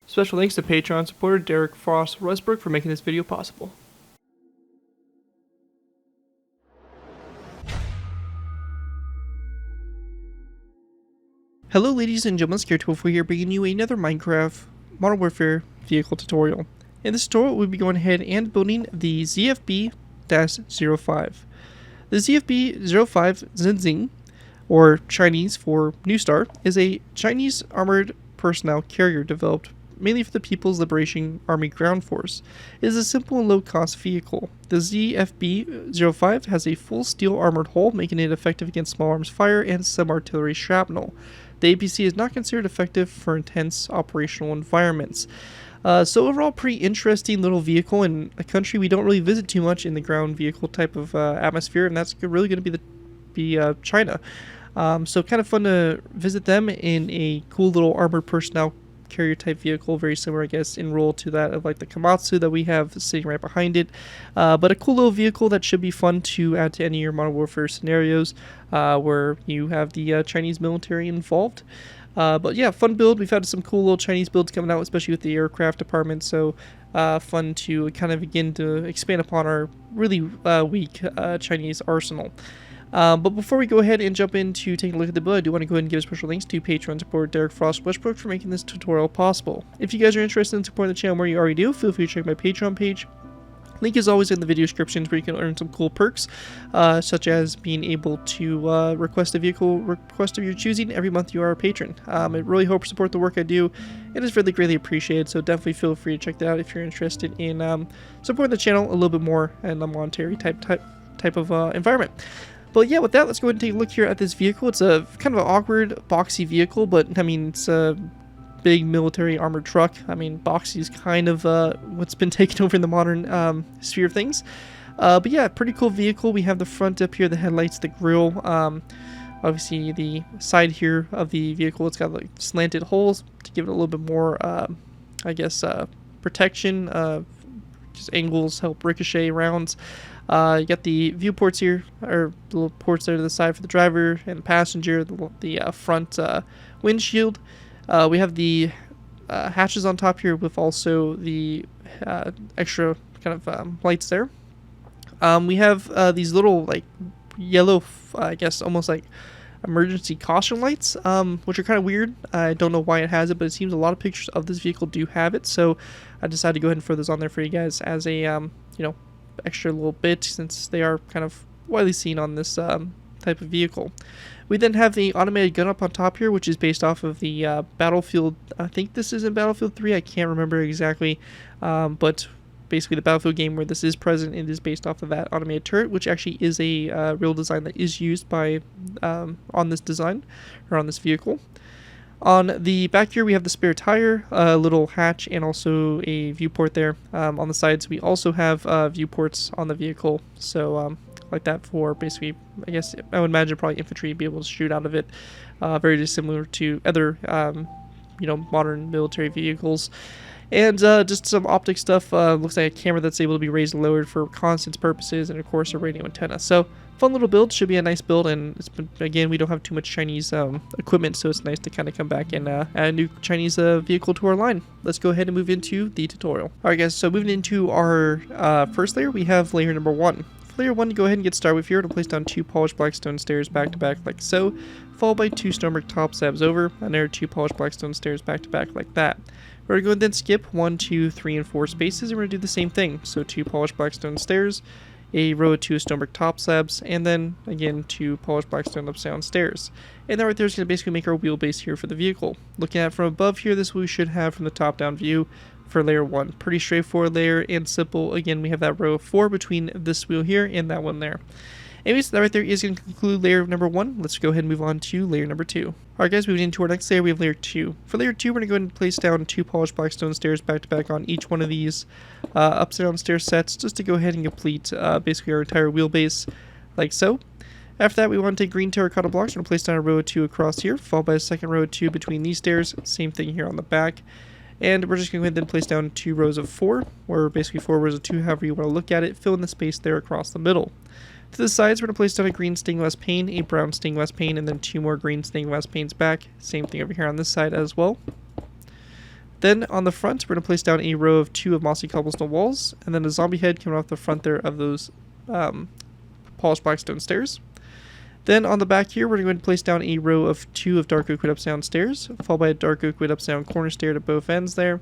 Special thanks to Patreon supporter Derek Frost Westbrook for making this video possible. Hello ladies and gentlemen, Scared12 here bringing you another Minecraft Modern Warfare vehicle tutorial. In this tutorial we'll be going ahead and building the ZFB-05. The ZFB-05 XinXing, or Chinese for New Star, is a Chinese armored personnel carrier developed mainly for the People's Liberation Army Ground Force. It is a simple and low-cost vehicle. The ZFB-05 has a full steel armored hull, making it effective against small arms fire and some artillery shrapnel. The APC is not considered effective for intense operational environments. So overall, pretty interesting little vehicle in a country we don't really visit too much in the ground vehicle type of atmosphere, and that's really going to be China. So kind of fun to visit them in a cool little armored personnel carrier type vehicle, very similar I guess in role to that of like the Komatsu that we have sitting right behind it, but a cool little vehicle that should be fun to add to any of your Modern Warfare scenarios where you have the Chinese military involved. But yeah, fun build. We've had some cool little Chinese builds coming out, especially with the aircraft department, so fun to kind of begin to expand upon our really weak Chinese arsenal. But before we go ahead and jump into taking a look at the build, I do want to go ahead and give special thanks to Patreon supporter Derek Frost Westbrook for making this tutorial possible. If you guys are interested in supporting the channel more you already do, feel free to check my Patreon page. Link is always in the video descriptions where you can earn some cool perks, such as being able to request a vehicle request of your choosing every month you are a patron. It really helps support the work I do, and is really greatly appreciated, so definitely feel free to check that out if you're interested in supporting the channel a little bit more in a monetary type of environment. But yeah, with that, let's go ahead and take a look here at this vehicle. It's a kind of an awkward, boxy vehicle, but I mean, it's a big military armored truck. I mean, boxy is kind of what's been taken over in the modern sphere of things. But yeah, pretty cool vehicle. We have the front up here, the headlights, the grille. Obviously, the side here of the vehicle, it's got like slanted holes to give it a little bit more, I guess, protection. Just angles help ricochet rounds. You got the viewports here, or the little ports there to the side for the driver and the passenger, the front windshield. We have the hatches on top here with also the extra kind of lights there. We have these little like yellow, I guess almost like emergency caution lights, which are kind of weird. I don't know why it has it, but it seems a lot of pictures of this vehicle do have it, so I decided to go ahead and throw those on there for you guys as a you know, extra little bit, since they are kind of widely seen on this type of vehicle. We then have the automated gun up on top here, which is based off of the Battlefield, I think this is in Battlefield 3, I can't remember exactly, but basically the Battlefield game where this is present, it is based off of that automated turret, which actually is a real design that is used by on this design, or on this vehicle. On the back here we have the spare tire, a little hatch, and also a viewport there. On the sides we also have viewports on the vehicle, so like that for basically, I guess I would imagine probably infantry be able to shoot out of it. Very dissimilar to other you know, modern military vehicles. And just some optic stuff. Looks like a camera that's able to be raised and lowered for reconnaissance purposes, and of course a radio antenna. So fun little build, should be a nice build, and it's been, again, we don't have too much Chinese equipment, so it's nice to kind of come back and add a new Chinese vehicle to our line. Let's go ahead and move into the tutorial. Alright guys, so moving into our first layer, we have layer number 1. For layer 1, to go ahead and get started with here, to place down 2 polished black stone stairs back to back like so, followed by 2 stonebrick top slabs over, and there are 2 polished black stone stairs back to back like that. We're going to then skip 1, 2, 3, and 4 spaces, and we're going to do the same thing. So 2 polished black stone stairs, a row of 2 stone brick top slabs, and then again 2 polished black stone upside stairs. And that right there is going to basically make our wheelbase here for the vehicle. Looking at it from above here, this is what we should have from the top down view for layer 1. Pretty straightforward layer and simple. Again, we have that row of 4 between this wheel here and that one there. Anyways, that right there is going to conclude layer number 1. Let's go ahead and move on to layer number 2. Alright guys, moving into our next layer, we have layer 2. For layer 2, we're going to go ahead and place down 2 polished black stone stairs back to back on each one of these upside down stair sets, just to go ahead and complete basically our entire wheelbase, like so. After that, we want to take green terracotta blocks. We're going to place down a row of 2 across here, followed by a second row of 2 between these stairs. Same thing here on the back. And we're just going to go ahead and then place down 2 rows of 4, or basically 4 rows of 2, however you want to look at it, fill in the space there across the middle. To the sides, we're going to place down a green stained glass pane, a brown stained glass pane, and then 2 more green stained glass panes back. Same thing over here on this side as well. Then on the front, we're going to place down a row of 2 of mossy cobblestone walls, and then a zombie head coming off the front there of those polished blackstone stairs. Then on the back here, we're going to place down a row of 2 of dark oak wood upside stairs, followed by a dark oak wood upside corner stair to both ends there.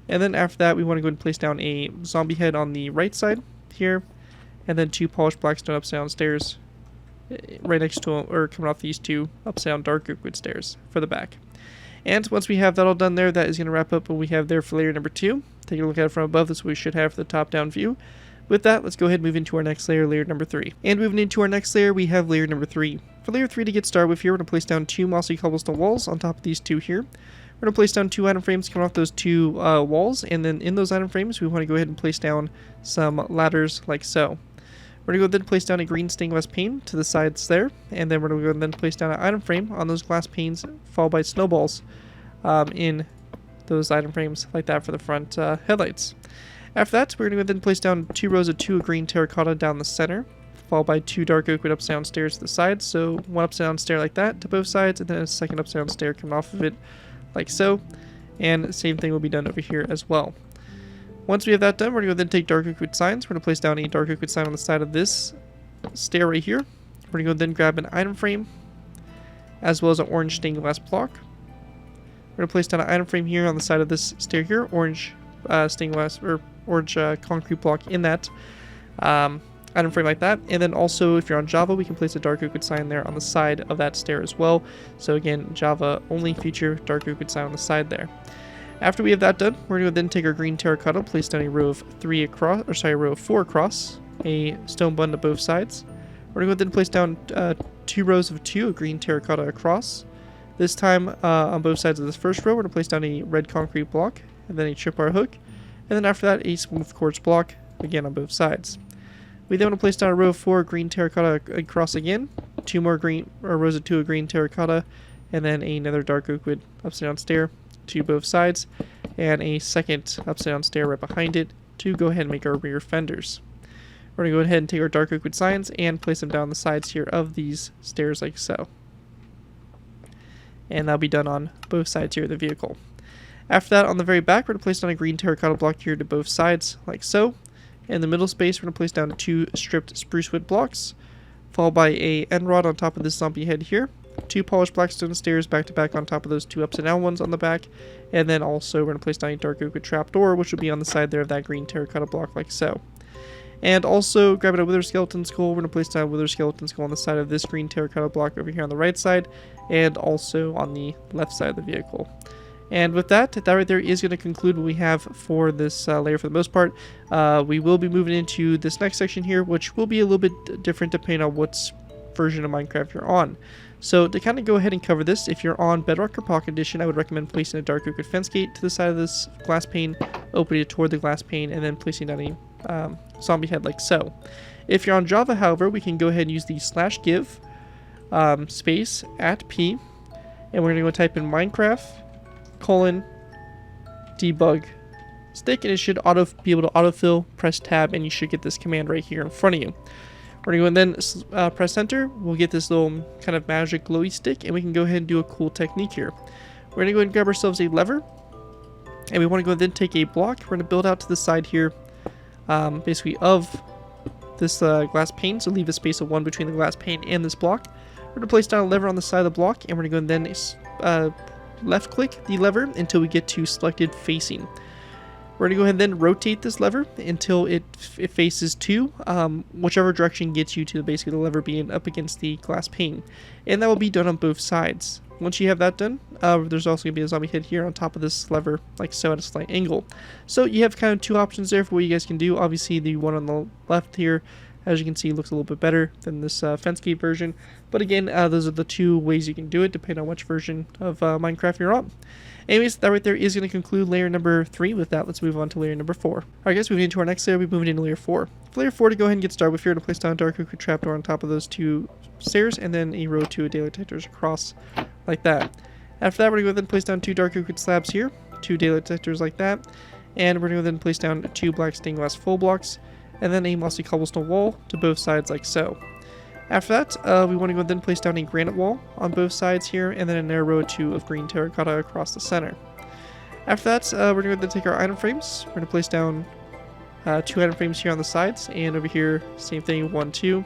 And then after that, we want to go and place down a zombie head on the right side here, and then 2 polished blackstone upside stairs right next to them, or coming off these 2 upside down dark oak wood stairs for the back. And once we have that all done there, that is going to wrap up what we have there for layer number 2. Taking a look at it from above, this is what we should have for the top-down view. With that, let's go ahead and move into our next layer, layer number 3. And moving into our next layer, we have layer number 3. For layer 3 to get started with here, we're going to place down 2 mossy cobblestone walls on top of these 2 here. We're going to place down 2 item frames coming off those 2 walls, and then in those item frames, we want to go ahead and place down some ladders like so. We're going to go then place down a green stained glass pane to the sides there, and then we're going to go and then place down an item frame on those glass panes, followed by snowballs in those item frames like that for the front headlights. After that, we're going to then place down 2 rows of 2 green terracotta down the center, followed by 2 dark oak wood upside down stairs to the sides. So 1 upside down stair like that to both sides, and then a second upside down stair coming off of it like so. And the same thing will be done over here as well. Once we have that done, we're going to then take dark oak wood signs. We're going to place down a dark oak wood sign on the side of this stair right here. We're going to go then grab an item frame, as well as an orange stained glass block. We're going to place down an item frame here on the side of this stair here, orange stained glass, or orange concrete block in that item frame like that. And then also, if you're on Java, we can place a dark oak wood sign there on the side of that stair as well. So again, Java only feature dark oak wood sign on the side there. After we have that done, we're going to then take our green terracotta, place down a row of 4 across, a stone button to both sides. We're going to then place down 2 rows of 2 of green terracotta across. This time, on both sides of this first row, we're going to place down a red concrete block, and then a tripwire hook, and then after that, a smooth quartz block, again on both sides. We then want to place down a row of 4 green terracotta across again, 2 more rows of 2 of green terracotta, and then another dark oak wood upside down stair to both sides, and a second upside down stair right behind it to go ahead and make our rear fenders. We're going to go ahead and take our dark oak wood signs and place them down the sides here of these stairs like so. And that'll be done on both sides here of the vehicle. After that, on the very back, we're going to place down a green terracotta block here to both sides, like so. In the middle space, we're going to place down 2 stripped spruce wood blocks, followed by a end rod on top of this zombie head here, 2 polished blackstone stairs back to back on top of those 2 upside down ones on the back, and then also we're going to place down a dark oak wood trapdoor, which will be on the side there of that green terracotta block, like so. And also, grabbing a wither skeleton skull, we're going to place down a wither skeleton skull on the side of this green terracotta block over here on the right side, and also on the left side of the vehicle. And with that right there is going to conclude what we have for this layer for the most part. We will be moving into this next section here, which will be a little bit different depending on what version of Minecraft you're on. So to kind of go ahead and cover this, if you're on Bedrock or Pocket Edition, I would recommend placing a dark oak wood fence gate to the side of this glass pane, opening it toward the glass pane, and then placing down a zombie head like so. If you're on Java, however, we can go ahead and use the /give space @p, and we're going to go type in Minecraft :debug stick, and it should be able to autofill. Press tab, and you should get this command right here in front of you. We're going to go and then press enter. We'll get this little kind of magic glowy stick, and we can go ahead and do a cool technique here. We're going to go ahead and grab ourselves a lever, and we want to go and then take a block. We're going to build out to the side here, basically of this glass pane, so leave a space of 1 between the glass pane and this block. We're going to place down a lever on the side of the block, and we're going to go and then left click the lever until we get to selected facing. We're going to go ahead and then rotate this lever until it faces to whichever direction gets you to basically the lever being up against the glass pane. And that will be done on both sides. Once you have that done, there's also going to be a zombie head here on top of this lever, like so, at a slight angle. So you have kind of 2 options there for what you guys can do. Obviously, the one on the left here, as you can see, looks a little bit better than this fence gate version. But again, those are the 2 ways you can do it, depending on which version of Minecraft you're on. Anyways, that right there is going to conclude layer number 3. With that, let's move on to layer number 4. Alright guys, moving into our next layer, we'll be moving into layer 4. For layer 4, to go ahead and get started with, here to place down a dark oak trapdoor on top of those 2 stairs, and then a row of 2 daylight detectors across, like that. After that, we're going to go ahead and place down 2 dark oak slabs here, 2 daylight detectors like that, and we're going to go ahead and place down 2 black stained glass full blocks, and then a mossy cobblestone wall to both sides like so. After that, we want to go then place down a granite wall on both sides here, and then another row of 2 of green terracotta across the center. After that, we're going to take our item frames. We're going to place down 2 item frames here on the sides, and over here, same thing, 1, 2.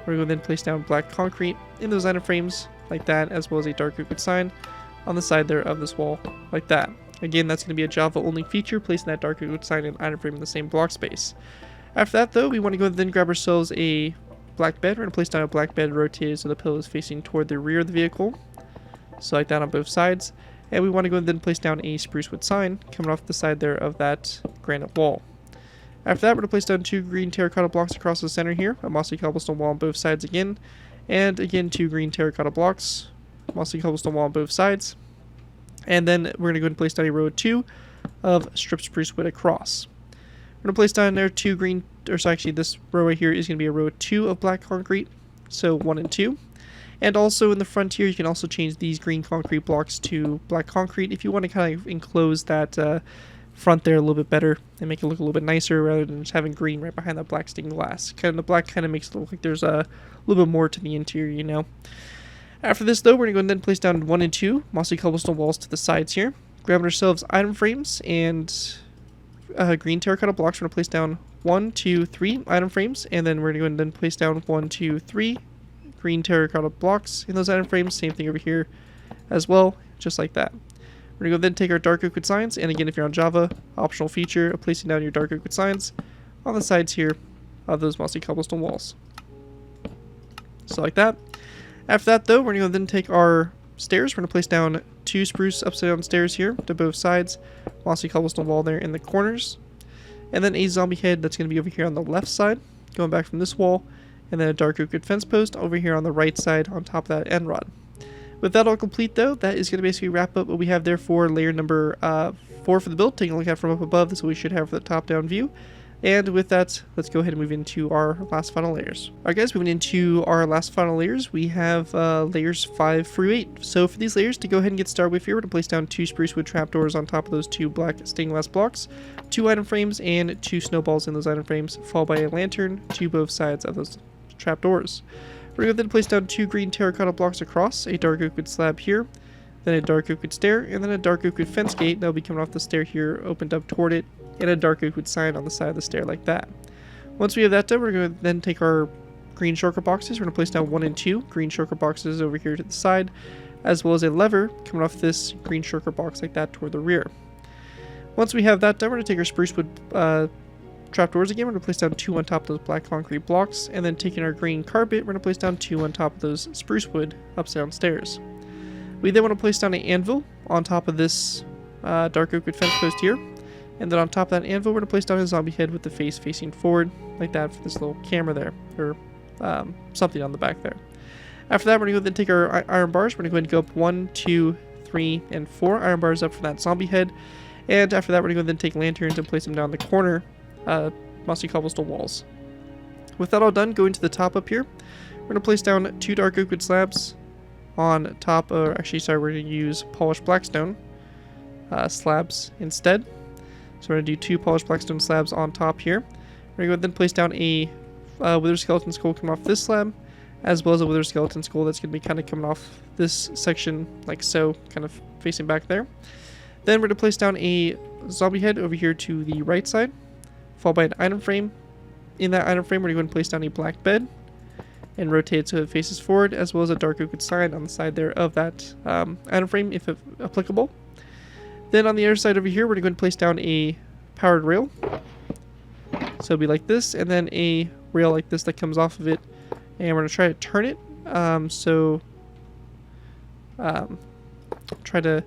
We're going to then place down black concrete in those item frames, like that, as well as a dark oak wood sign on the side there of this wall, like that. Again, that's going to be a Java-only feature, placing that dark oak wood sign and item frame in the same block space. After that, though, we want to go and then grab ourselves a black bed. We're going to place down a black bed rotated so the pillow is facing toward the rear of the vehicle, so like that on both sides. And we want to go and then place down a spruce wood sign coming off the side there of that granite wall. After that, we're going to place down 2 green terracotta blocks across the center here, a mossy cobblestone wall on both sides again, and again 2 green terracotta blocks, mossy cobblestone wall on both sides. And then we're going to go and place down a row of 2 of strip spruce wood across. We're going to place down there 2 green, or so actually this row right here is going to be a row of 2 of black concrete, so 1 and 2. And also in the front here, you can also change these green concrete blocks to black concrete if you want to kind of enclose that front there a little bit better and make it look a little bit nicer rather than just having green right behind that black stained glass. The black kind of makes it look like there's a little bit more to the interior, you know. After this, though, we're going to go and then place down 1 and 2 mossy cobblestone walls to the sides here. Grabbing ourselves item frames and green terracotta blocks. We're going to place down 1, 2, 3 item frames, and then we're going to go and then place down 1, 2, 3 green terracotta blocks in those item frames. Same thing over here as well, just like that. We're going to go then take our dark oak wood signs, and again, if you're on Java, optional feature of placing down your dark oak wood signs on the sides here of those mossy cobblestone walls. So like that. After that, though, we're going to then take our stairs. We're going to place down 2 spruce upside down stairs here to both sides, mossy cobblestone wall there in the corners, and then a zombie head that's going to be over here on the left side, going back from this wall, and then a dark oak wood fence post over here on the right side on top of that end rod. With that all complete, though, that is going to basically wrap up what we have there for layer number 4 for the build. Taking a look at it from up above, this is what we should have for the top-down view. And with that, let's go ahead and move into our last final layers. Alright guys, moving into our last final layers, we have layers 5 through 8. So for these layers, to go ahead and get started with here, we're going to place down 2 spruce wood trapdoors on top of those 2 black stained glass blocks, 2 item frames, and 2 snowballs in those item frames, followed by a lantern to both sides of those trapdoors. We're going to then place down 2 green terracotta blocks across, a dark oak wood slab here, then a dark oak wood stair, and then a dark oak wood fence gate that will be coming off the stair here, opened up toward it, and a dark oak wood sign on the side of the stair like that. Once we have that done, we're going to then take our green shulker boxes. We're going to place down 1 and 2 green shulker boxes over here to the side, as well as a lever coming off this green shulker box like that toward the rear. Once we have that done, we're going to take our spruce wood trapdoors again. We're going to place down 2 on top of those black concrete blocks, and then taking our green carpet, we're going to place down 2 on top of those spruce wood upside down stairs. We then want to place down an anvil on top of this dark oak wood fence post here. And then on top of that anvil, we're going to place down a zombie head with the face facing forward, like that for this little camera there, or something on the back there. After that, we're going to go then take our iron bars. We're going to go ahead and go up 1, 2, 3, and 4 iron bars up for that zombie head. And after that, we're going to go then take lanterns and place them down the corner, mossy cobblestone walls. With that all done, go into the top up here. We're going to place down 2 dark oak wood slabs on top, or actually, sorry, we're going to use polished blackstone slabs instead. So we're going to do 2 polished blackstone slabs on top here. We're going to go then place down a wither skeleton skull coming off this slab, as well as a wither skeleton skull that's going to be kind of coming off this section like so, kind of facing back there. Then we're going to place down a zombie head over here to the right side, followed by an item frame. In that item frame, we're going to go and place down a black bed and rotate it so it faces forward, as well as a dark oak wood sign on the side there of that item frame, if applicable. Then on the other side over here, we're going to place down a powered rail. So it'll be like this, and then a rail like this that comes off of it. And we're going to try to turn it. Try to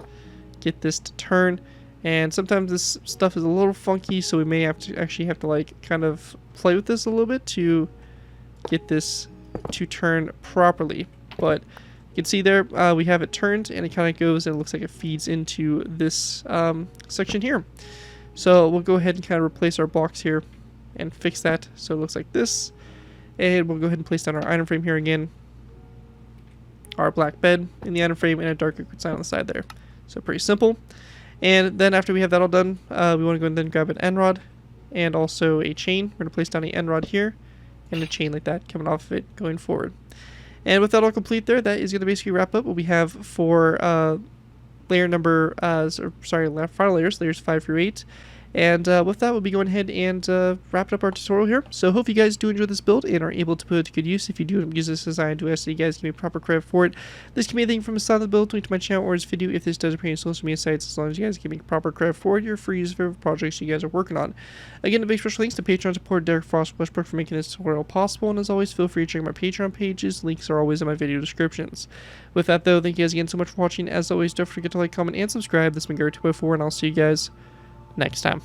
get this to turn. And sometimes this stuff is a little funky, so we may have to like kind of play with this a little bit to get this to turn properly. But you can see there we have it turned, and it kind of goes and it looks like it feeds into this section here. So we'll go ahead and kind of replace our blocks here and fix that so it looks like this. And we'll go ahead and place down our item frame here again, our black bed in the item frame, and a dark oak wood sign on the side there. So pretty simple. And then after we have that all done, we want to go and then grab an end rod and also a chain. We're going to place down an end rod here and a chain like that coming off of it going forward. And with that all complete there, that is going to basically wrap up what we have for layer number, final layers 5 through 8. And with that, we'll be going ahead and wrapping up our tutorial here. So hope you guys do enjoy this build and are able to put it to good use. If you do use this design, I do ask that you guys give me proper credit for it. This can be anything from the start of the build, link to my channel, or this video if this does appear in social media sites. As long as you guys give me proper credit for it, you're free to use for projects you guys are working on. Again, a big special thanks to Patreon supporter Derek Frost Westbrook for making this tutorial possible. And as always, feel free to check my Patreon pages. Links are always in my video descriptions. With that though, thank you guys again so much for watching. As always, don't forget to like, comment, and subscribe. This has been Garrett 204, and I'll see you guys next time.